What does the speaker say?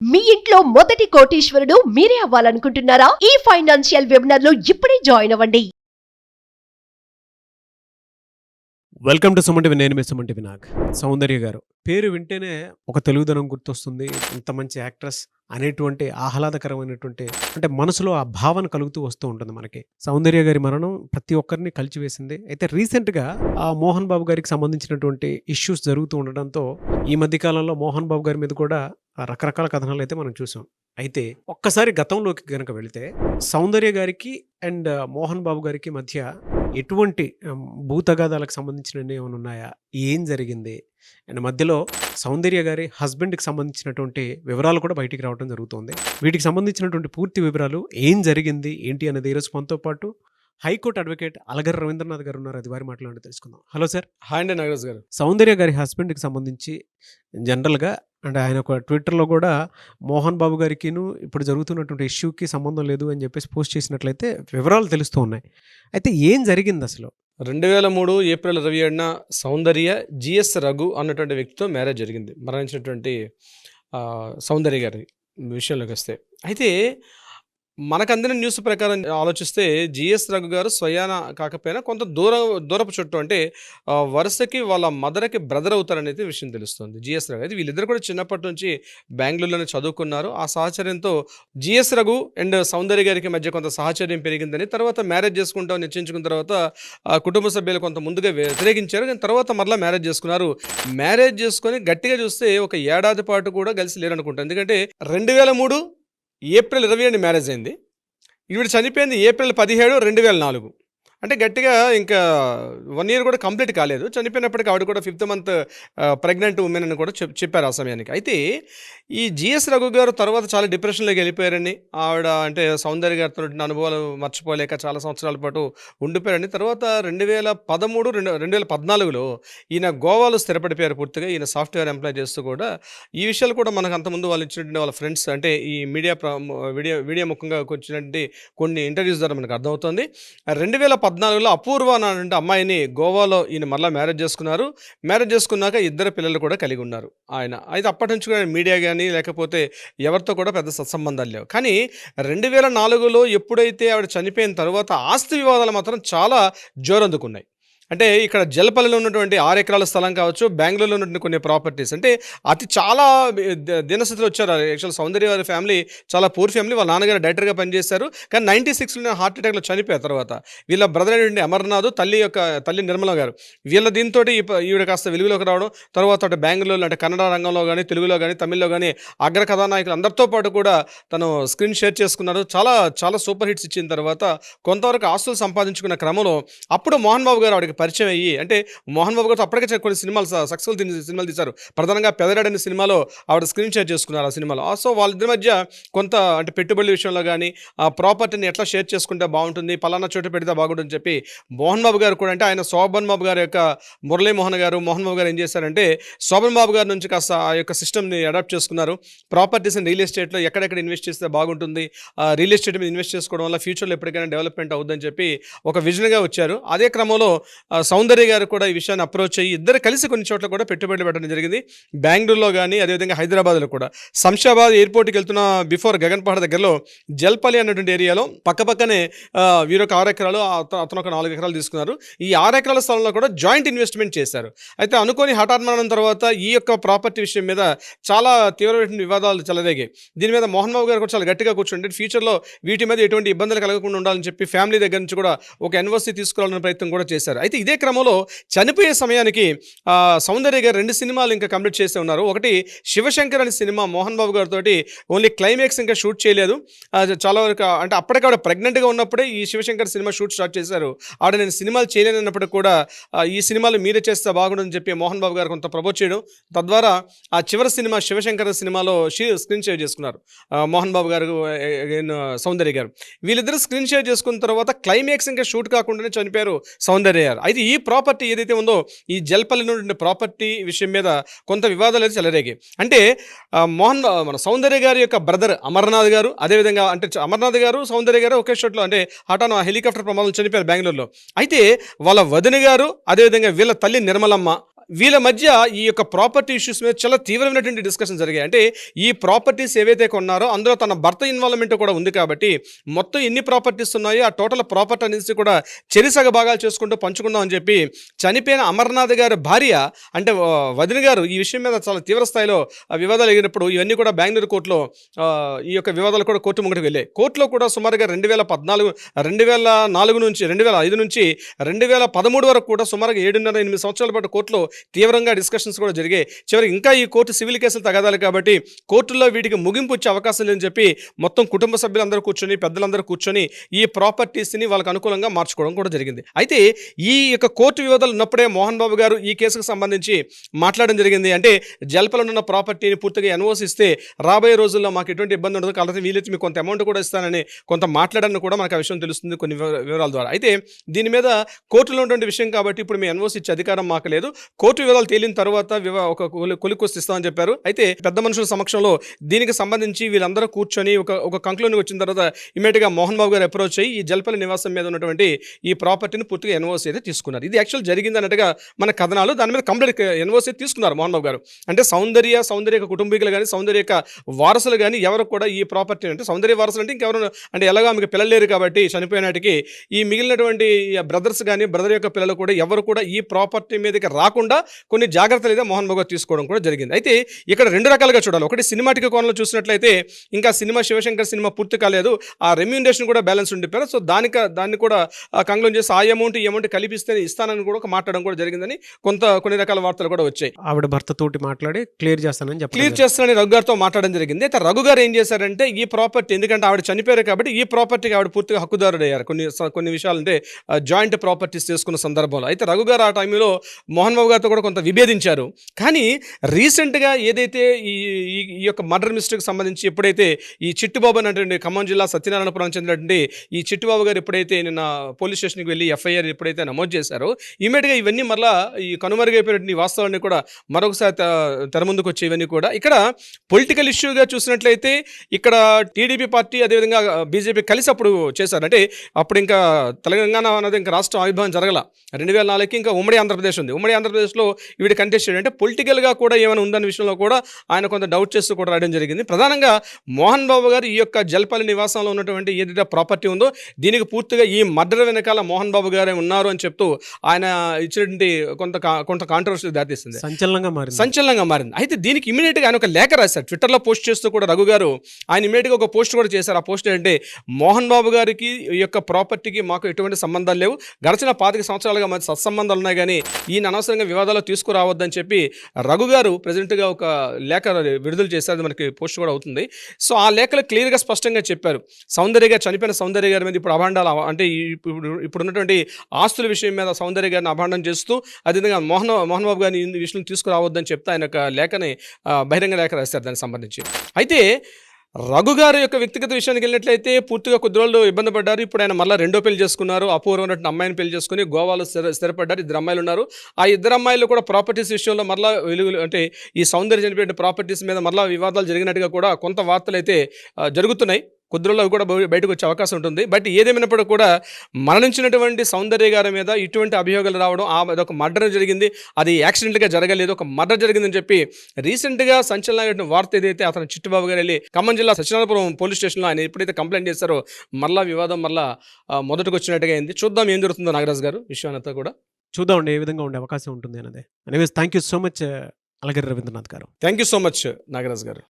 మీ ఇంట్లో మొదటి కోటీశ్వరుడు మీరే అవ్వాలనుకుంటున్నారా? ఈ ఫైనాన్షియల్ వెబినార్ లో ఇప్పుడే జాయిన్ అవ్వండి. Welcome to Suman TV. నేను మీ సుమన్ టీవీ. నాగ్ సౌందర్య గారు పేరు వింటేనే ఒక తెలుగుదనం గుర్తొస్తుంది. ఇంత మంచి యాక్ట్రెస్ అనేటువంటి ఆహ్లాదకరమైనటువంటి అంటే మనసులో ఆ భావన కలుగుతూ వస్తూ ఉంటుంది మనకి. సౌందర్య గారి మరణం ప్రతి ఒక్కరిని కలిచివేసింది. అయితే రీసెంట్గా ఆ మోహన్ బాబు గారికి సంబంధించినటువంటి ఇష్యూస్ జరుగుతూ ఉండడంతో ఈ మధ్య కాలంలో మోహన్ బాబు గారి మీద కూడా రకరకాల కథనాలు అయితే మనం చూసాం. అయితే ఒక్కసారి గతంలోకి గనక వెళితే సౌందర్య గారికి అండ్ మోహన్ బాబు గారికి మధ్య ఎటువంటి భూతగాదాలకు సంబంధించినవి ఏమైనా ఉన్నాయా? ఏం జరిగింది? అండ్ మధ్యలో సౌందర్య గారి హస్బెండ్కి సంబంధించినటువంటి వివరాలు కూడా బయటికి రావడం జరుగుతుంది. వీటికి సంబంధించినటువంటి పూర్తి వివరాలు ఏం జరిగింది ఏంటి అనేది ఈరోజు మనతో పాటు హైకోర్టు అడ్వకేట్ అలగర్ రవీంద్రనాథ్ గారు ఉన్నారు. అది వారి మాట్లాడి తెలుసుకుందాం. Hello sir. హాయ్ అండి నాగరాజ్ గారు. సౌందర్య గారి హస్బెండ్కి సంబంధించి జనరల్గా అంటే ఆయన ఒక ట్విట్టర్లో కూడా మోహన్ బాబు గారికిను ఇప్పుడు జరుగుతున్నటువంటి ఇష్యూకి సంబంధం లేదు అని చెప్పేసి పోస్ట్ చేసినట్లయితే వివరాలు తెలుస్తూ ఉన్నాయి. అయితే ఏం జరిగింది అసలు? 2003 ఏప్రిల్ 27న సౌందర్య జిఎస్ రఘు అన్నటువంటి వ్యక్తితో మ్యారేజ్ జరిగింది. మరణించినటువంటి సౌందర్య గారి విషయంలోకి వస్తే, అయితే మనకు అందిన న్యూస్ ప్రకారం ఆలోచిస్తే జిఎస్ రఘు గారు స్వయాన కాకపోయినా కొంత దూరపు చుట్టూ, అంటే వరుసకి వాళ్ళ మదర్కి బ్రదర్ అవుతారనేది విషయం తెలుస్తుంది. జిఎస్ రఘు అయితే వీళ్ళిద్దరు కూడా చిన్నప్పటి నుంచి బెంగళూరులోనే చదువుకున్నారు. ఆ సహచర్యంతో జిఎస్ రఘు అండ్ సౌందర్య గారికి మధ్య కొంత సహచర్యం పెరిగిందని, తర్వాత మ్యారేజ్ చేసుకుంటామని నిశ్చయించుకున్న తర్వాత కుటుంబ సభ్యులు కొంత ముందుగా వ్యతిరేకించారు. కానీ తర్వాత మరలా మ్యారేజ్ చేసుకున్నారు. మ్యారేజ్ చేసుకొని గట్టిగా చూస్తే ఒక ఏడాది పాటు కూడా కలిసి లేరనుకుంటారు. ఎందుకంటే 2003 ఏప్రిల్ 27 మ్యారేజ్ అయింది. ఈవిడ చనిపోయింది ఏప్రిల్ 17, 2004. అంటే గట్టిగా ఇంకా 1 ఇయర్ కూడా కంప్లీట్ కాలేదు. చనిపోయినప్పటికీ ఆవిడ కూడా 5th మంత్ ప్రెగ్నెంట్ ఉమెన్ అని కూడా చెప్పారు ఆ సమయానికి. అయితే ఈ జిఎస్ రఘు గారు తర్వాత చాలా డిప్రెషన్లోకి వెళ్ళిపోయారని, ఆవిడ అంటే సౌందర్య గారితో అనుభవాలు మర్చిపోలేక చాలా సంవత్సరాల పాటు ఉండిపోయారని, తర్వాత 2014లో ఈయన గోవాలో స్థిరపడిపోయారు పూర్తిగా. ఈయన సాఫ్ట్వేర్ ఎంప్లాయ్ చేస్తూ కూడా ఈ విషయాలు కూడా మనకు అంతకుముందు వాళ్ళు ఇచ్చినటువంటి వాళ్ళ ఫ్రెండ్స్ అంటే ఈ మీడియా ముఖంగా వచ్చినటువంటి కొన్ని ఇంటర్వ్యూస్ ద్వారా మనకు అర్థమవుతుంది. 2014లో అపూర్వ అనే అమ్మాయిని గోవాలో ఈయన మళ్ళీ మ్యారేజ్ చేసుకున్నారు. మ్యారేజ్ చేసుకున్నాక 2 పిల్లలు కూడా కలిగి ఉన్నారు ఆయన. అయితే అప్పటి నుంచి కూడా మీడియా కానీ లేకపోతే ఎవరితో కూడా పెద్ద సత్సంబంధాలు లేవు. కానీ 2004లో ఎప్పుడైతే ఆవిడ చనిపోయిన తర్వాత ఆస్తి వివాదాలు మాత్రం చాలా జోరందుకున్నాయి. అంటే ఇక్కడ జలపల్లిలో ఉన్నటువంటి 6 ఎకరాల స్థలం కావచ్చు, బెంగళూరులో ఉన్నటువంటి కొన్ని ప్రాపర్టీస్, అంటే చాలా దినస్థితిలో వచ్చారు. యాక్చువల్ సౌందర్య వారి ఫ్యామిలీ చాలా పూర్ ఫ్యామిలీ. వాళ్ళ నాన్నగారు డైరెక్టర్గా పనిచేశారు. కానీ 96లో హార్ట్ అటాక్లో చనిపోయారు. తర్వాత వీళ్ళ బ్రదర్ అయినటువంటి అమర్నాథ్, తల్లి నిర్మల గారు, వీళ్ళ దీంతో ఈవిడ కాస్త వెలుగులోకి రావడం, తర్వాత అటు బెంగళూరులో అంటే కన్నడ రంగంలో కానీ, తెలుగులో కానీ, తమిళ్లో కానీ అగ్ర కథానాయకులు అందరితో పాటు కూడా తను స్క్రీన్ షేర్ చేసుకున్నారు. చాలా చాలా సూపర్ హిట్స్ ఇచ్చిన తర్వాత కొంతవరకు ఆస్తులు సంపాదించుకున్న క్రమంలో అప్పుడు మోహన్ బాబు గారు ఆవిడకి పరిచయం అయ్యి, అంటే మోహన్ బాబు గారు అప్పటికే కొన్ని సినిమాలు సక్సెస్ఫుల్ సినిమాలు తీశారు. ప్రధానంగా పెదరాడు అనే సినిమాలో ఆవిడ స్క్రీన్ షేర్ చేసుకున్నారు ఆ సినిమాలో. సో వాళ్ళిద్దరి మధ్య కొంత అంటే పెట్టుబడుల విషయంలో కానీ ఆ ప్రాపర్టీని ఎట్లా షేర్ చేసుకుంటే బాగుంటుంది, పలానా చోట పెడితే బాగుంటుందని చెప్పి మోహన్ బాబు గారు కూడా, అంటే ఆయన శోభన్ బాబు గారి యొక్క మోహన్ బాబు గారు ఏం చేశారంటే శోభన్ బాబు గారి నుంచి కాస్త ఆ యొక్క సిస్టమ్ని అడాప్ట్ చేసుకున్నారు. ప్రాపర్టీస్ అండ్ రియల్ ఎస్టేట్లో ఎక్కడెక్కడ ఇన్వెస్ట్ చేస్తే బాగుంటుంది, రియల్ ఎస్టేట్ మీద ఇన్వెస్ట్ చేసుకోవడం వల్ల ఫ్యూచర్లో ఎప్పటికైనా డెవలప్మెంట్ అవుతుందని చెప్పి ఒక విజన్గా వచ్చారు. అదే క్రమంలో సౌందర్య గారు కూడా ఈ విషయాన్ని అప్రోచ్ అయ్యి ఇద్దరు కలిసి కొన్ని చోట్ల కూడా పెట్టుబడులు పెట్టడం జరిగింది. బెంగళూరులో కానీ, అదేవిధంగా హైదరాబాద్లో కూడా. శంషాబాద్ ఎయిర్పోర్ట్కి వెళ్తున్న బిఫోర్ గగన్పహాడ్ దగ్గరలో జల్పల్లి అన్నటువంటి ఏరియాలో పక్కపక్కనే వీరొక 6 ఎకరాలు, అతను ఒక 4 ఎకరాలు తీసుకున్నారు. ఈ 6 ఎకరాల స్థలంలో కూడా జాయింట్ ఇన్వెస్ట్మెంట్ చేశారు. అయితే అనుకోని హఠాన్మరణం తర్వాత ఈ యొక్క ప్రాపర్టీ విషయం మీద చాలా తీవ్రమైన వివాదాలు చెలరేగాయి. దీని మీద మోహన్ బాబు గారు కూడా చాలా గట్టిగా కూర్చుంటే ఫ్యూచర్లో వీటి మీద ఎటువంటి ఇబ్బందులు కలగకుండా ఉండాలని చెప్పి ఫ్యామిలీ దగ్గర నుంచి కూడా ఒక ఎన్ఓసి తీసుకోవాలనే ప్రయత్నం కూడా చేశారు. అయితే ఇదే క్రమంలో చనిపోయే సమయానికి సౌందర్య గారు 2 సినిమాలు ఇంకా కంప్లీట్ చేస్తూ ఉన్నారు. ఒకటి శివశంకర్ అనే సినిమా మోహన్ బాబు గారితో ఓన్లీ క్లైమాక్స్ ఇంకా షూట్ చేయలేదు. చాలా వరకు అంటే అప్పటికి ఆవిడ ప్రెగ్నెంట్గా ఉన్నప్పుడే ఈ శివశంకర్ సినిమా షూట్ స్టార్ట్ చేశారు. ఆవిడ నేను సినిమాలు చేయలేనప్పటికీ కూడా ఈ సినిమాలు మీరే చేస్తే బాగుంటుందని చెప్పి మోహన్ బాబు గారు కొంత ప్రపోజ్ చేయడం, తద్వారా ఆ చివరి సినిమా శివశంకర్ సినిమాలో స్క్రీన్ షేర్ చేసుకున్నారు మోహన్ బాబు గారు, సౌందర్య గారు. వీళ్ళిద్దరూ స్క్రీన్ షేర్ చేసుకున్న తర్వాత క్లైమాక్స్ ఇంకా షూట్ కాకుండానే చనిపోయారు సౌందర్య గారు. అయితే ఈ ప్రాపర్టీ ఏదైతే ఉందో ఈ జల్పల్లి నుండి ప్రాపర్టీ విషయం మీద కొంత వివాదాలు అయితే చెలరేగాయి. అంటే మన సౌందర్య గారి యొక్క బ్రదర్ అమర్నాథ్ గారు, అదేవిధంగా అంటే అమర్నాథ్ గారు సౌందర్య గారు ఒకే షాట్లో అంటే హెలికాప్టర్ ప్రమాదం చనిపోయారు బెంగళూరులో. అయితే వాళ్ళ వదిన గారు, అదేవిధంగా వీళ్ళ తల్లి నిర్మలమ్మ, వీళ్ళ మధ్య ఈ యొక్క ప్రాపర్టీ ఇష్యూస్ మీద చాలా తీవ్రమైనటువంటి డిస్కషన్ జరిగాయి. అంటే ఈ ప్రాపర్టీస్ ఏవైతే కొన్నారో అందులో తన భర్త ఇన్వాల్వ్మెంట్ కూడా ఉంది కాబట్టి మొత్తం ఎన్ని ప్రాపర్టీస్ ఉన్నాయో ఆ టోటల్ ప్రాపర్టీ అనేది కూడా చెరిసగ భాగాలు చేసుకుంటూ పంచుకుందాం అని చెప్పి చనిపోయిన అమర్నాథ్ గారి భార్య అంటే వదిన గారు ఈ విషయం మీద చాలా తీవ్ర స్థాయిలో వివాదాలు ఎగినప్పుడు ఇవన్నీ కూడా బెంగళూరు కోర్టులో ఈ యొక్క వివాదాలు కూడా కోర్టు ముంగటికి వెళ్ళాయి. కోర్టులో కూడా సుమారుగా 2004 నుంచి 2005 నుంచి 2013 వరకు కూడా సుమారుగా 7.5-8 సంవత్సరాల పాటు కోర్టులో తీవ్రంగా డిస్కషన్స్ కూడా జరిగాయి. చివరికి ఇంకా ఈ కోర్టు సివిల్ కేసులు తగదాలి కాబట్టి కోర్టుల్లో వీటికి ముగింపు వచ్చే అవకాశం లేదని చెప్పి మొత్తం కుటుంబ సభ్యులందరూ కూర్చొని పెద్దలందరూ కూర్చొని ఈ ప్రాపర్టీస్ని వాళ్ళకి అనుకూలంగా మార్చుకోవడం కూడా జరిగింది. అయితే ఈ యొక్క కోర్టు వివాదాలు ఉన్నప్పుడే మోహన్ బాబు గారు ఈ కేసుకు సంబంధించి మాట్లాడడం జరిగింది. అంటే జల్పలో ఉన్న ప్రాపర్టీని పూర్తిగా ఎన్ఓసి ఇస్తే రాబోయే రోజుల్లో మాకు ఎటువంటి ఇబ్బంది ఉండదు, కాబట్టి వీలైతే మీకు కొంత అమౌంట్ కూడా ఇస్తానని కొంత మాట్లాడని కూడా మనకు ఆ విషయం తెలుస్తుంది కొన్ని వివరాల ద్వారా. అయితే దీని మీద కోర్టులో ఉన్నటువంటి విషయం కాబట్టి ఇప్పుడు మీ ఎన్ఓసి ఇచ్చే అధికారం మాకు లేదు, కోర్టు వివరాలు తేలిన తర్వాత ఒక కొలికొస్తి ఇస్తామని చెప్పారు. అయితే పెద్ద మనుషుల సమక్షంలో దీనికి సంబంధించి వీళ్ళందరూ కూర్చొని ఒక కంక్లూజన్కి వచ్చిన తర్వాత ఇమీడియట్గా మోహన్ బాబు గారు అప్రోచ్ అయ్యి ఈ జల్పల్లి నివాసం మీద ఉన్నటువంటి ఈ ప్రాపర్టీని పూర్తిగా ఎన్ఓసి అయితే తీసుకున్నారు. ఇది యాక్చువల్ జరిగింది అన్నట్టుగా మన కథనాలు, దాని మీద కంప్లీట్ ఎన్ఓసి తీసుకున్నారు మోహన్ బాబు గారు. అంటే సౌందర్య కుటుంబీకులు కానీ సౌందర్య వారసులు కానీ ఎవరు కూడా ఈ ప్రాపర్టీ అంటే సౌందర్య వారసులు అంటే ఇంకెవరు అంటే ఎలాగో ఆమెకు పిల్లలు లేరు కాబట్టి చనిపోయినాటికి ఈ మిగిలినటువంటి బ్రదర్స్ కానీ బ్రదర్ యొక్క పిల్లలు కూడా ఎవరు కూడా ఈ ప్రాపర్టీ మీదకి రాకుండా కొన్ని జాగ్రత్తలు అయితే మోహన్ బాబు గారు తీసుకోవడం కూడా జరిగింది. అయితే ఇక్కడ 2 రకాలుగా చూడాలి. ఒకటి సినిమాటిక్ కోణంలో చూసినట్లయితే ఇంకా సినిమా శివశంకర్ సినిమా పూర్తి కాలేదు, ఆ రెమ్యూనరేషన్ కూడా బ్యాలెన్స్ ఉండిపోయారు. సో దాన్ని కూడా కంక్లూడ్ చేసి ఆ అమౌంట్ ఈ అమౌంట్ కలిపిస్తే ఇస్తానని కూడా మాట్లాడడం కూడా జరిగిందని కొన్ని రకాల వార్తలు కూడా వచ్చాయి. ఆవిడ భర్తతోటి మాట్లాడి క్లియర్ చేస్తానని రఘు గారితో మాట్లాడడం జరిగింది. అయితే రఘు గారు ఏం చేశారంటే ఈ ప్రాపర్టీ ఎందుకంటే ఆవిడ చనిపోయారు కాబట్టి ఈ ప్రాపర్టీకి ఆవిడ పూర్తిగా హక్కుదారుడు అయ్యారు కొన్ని విషయాలు అంటే జాయింట్ ప్రాపర్టీస్ చేసుకున్న సందర్భంలో. అయితే రఘు గారు ఆ టైంలో మోహన్ బాబు గారితో కూడా కొంత విభేదించారు. కానీ రీసెంట్గా ఏదైతే ఈ యొక్క మర్డర్ మిస్టేక్ సంబంధించి ఎప్పుడైతే ఈ చిట్టుబాబు అనేటువంటి ఖమ్మం జిల్లా సత్యనారాయణపురం చెందినటువంటి ఈ చిట్టుబాబు గారు ఎప్పుడైతే నిన్న పోలీస్ స్టేషన్కి వెళ్ళి ఎఫ్ఐఆర్ ఎప్పుడైతే నమోదు చేశారో ఇమీడియట్గా ఇవన్నీ మళ్ళీ ఈ కనుమరుగైపోయినటువంటి వాస్తవాన్ని కూడా మరొకసారి తెర ముందుకు వచ్చే ఇవన్నీ కూడా ఇక్కడ పొలిటికల్ ఇష్యూగా చూసినట్లయితే ఇక్కడ టీడీపీ పార్టీ అదేవిధంగా బీజేపీ కలిసి అప్పుడు చేశారు. అంటే అప్పుడు ఇంకా తెలంగాణ అనేది ఇంకా రాష్ట్రం ఆవిర్భావం జరగల 2004కి ఇంకా ఉమ్మడి ఆంధ్రప్రదేశ్ ఉంది. ఉమ్మడి ఆంధ్రప్రదేశ్లో వీడి కంటెస్ట్ చేయడం అంటే పొలిటికల్గా కూడా ఏమైనా ఉందన్న విషయంలో కూడా ఆయన కొంత డౌట్ చేస్తూ కూడా రాయడం జరిగింది. ప్రధానంగా మోహన్ బాబు గారు ఈ యొక్క జల్పల్లి నివాసంలో ఉన్నటువంటి ఏదైతే ప్రాపర్టీ ఉందో దీనికి పూర్తిగా ఈ మర్డర్ వెనకాల మోహన్ బాబు గారే ఉన్నారు అని చెప్తూ ఆయన ఇచ్చినటువంటి కొంత కాంట్రవర్సీ దారితీస్తుంది, సంచలనంగా మారింది. అయితే దీనికి ఇమీడియట్గా ఆయన ఒక లేఖ రాశారు ట్విట్టర్లో పోస్ట్ చేస్తూ కూడా రఘు గారు ఆయన ఇమీడియట్గా ఒక పోస్ట్ కూడా చేశారు. ఆ పోస్ట్ ఏంటంటే మోహన్ బాబు గారికి ఈ యొక్క ప్రాపర్టీకి మాకు ఎటువంటి సంబంధాలు లేవు, గడిచిన 25 సంవత్సరాలుగా మాకు సత్సంబంధాలు ఉన్నాయి, కానీ ఈయన అనవసరంగా వివాదాలు తీసుకురావద్దని చెప్పి రఘు గారు ప్రెసిడెంట్గా ఒక లేఖ విడుదల చేశారు. మనకి పోస్ట్ కూడా అవుతుంది. సో ఆ లేఖలో క్లియర్గా స్పష్టంగా చెప్పారు చనిపోయిన సౌందర్య గారి మీద ఇప్పుడు అభాండాలు అంటే ఇప్పుడు ఉన్నటువంటి ఆస్తుల విషయం మీద సౌందర్య గారిని అభాండం చేస్తూ అదేవిధంగా మోహన్ బాబు గారిని ఈ విషయం తీసుకురావద్దని చెప్తే ఆయన ఒక లేఖని బహిరంగ లేఖ రాశారు దానికి సంబంధించి. అయితే రఘు గారి యొక్క వ్యక్తిగత విషయానికి వెళ్ళినట్లయితే పూర్తిగా కొద్ది రోజులు ఇబ్బంది పడ్డారు. ఇప్పుడు ఆయన మళ్ళీ 2వ పెళ్లి చేసుకున్నారు. అపూర్వ ఉన్నటువంటి అమ్మాయిని పెళ్లి చేసుకుని గోవాలో స్థిరపడ్డారు. 2 అమ్మాయిలు ఉన్నారు. ఆ 2 అమ్మాయిలు కూడా ప్రాపర్టీస్ విషయంలో మళ్ళీ వెలుగులు అంటే ఈ సౌందర్య చనిపోయిన ప్రాపర్టీస్ మీద మళ్ళీ వివాదాలు జరిగినట్టుగా కూడా కొంత వార్తలు అయితే జరుగుతున్నాయి. కొద్ది రోజులు అవి కూడా బయటకు వచ్చే అవకాశం ఉంటుంది. బట్ ఏదేమైనప్పుడు కూడా మరణించినటువంటి సౌందర్య గారి మీద ఇటువంటి అభియోగాలు రావడం అదొక మర్డర్ జరిగింది, అది యాక్సిడెంట్గా జరగలేదు, ఒక మర్డర్ జరిగిందని చెప్పి రీసెంట్గా సంచలనమైన వార్త ఏదైతే అతను చిట్టుబాబు గారు వెళ్ళి ఖమ్మం జిల్లా సత్యనారాయణపురం పోలీస్ స్టేషన్లో ఆయన ఎప్పుడైతే కంప్లైంట్ చేశారో మళ్ళీ వివాదం మొదటికి వచ్చినట్టుగా అయింది. చూద్దాం ఏం జరుగుతుందో నాగరాజు గారు విషయం అంతా కూడా చూద్దామండి ఏ విధంగా ఉండే అవకాశం ఉంటుంది అనేది. Anyways thank you so much Alagiri Ravindranath garu. Thank you so much Nagaraju గారు.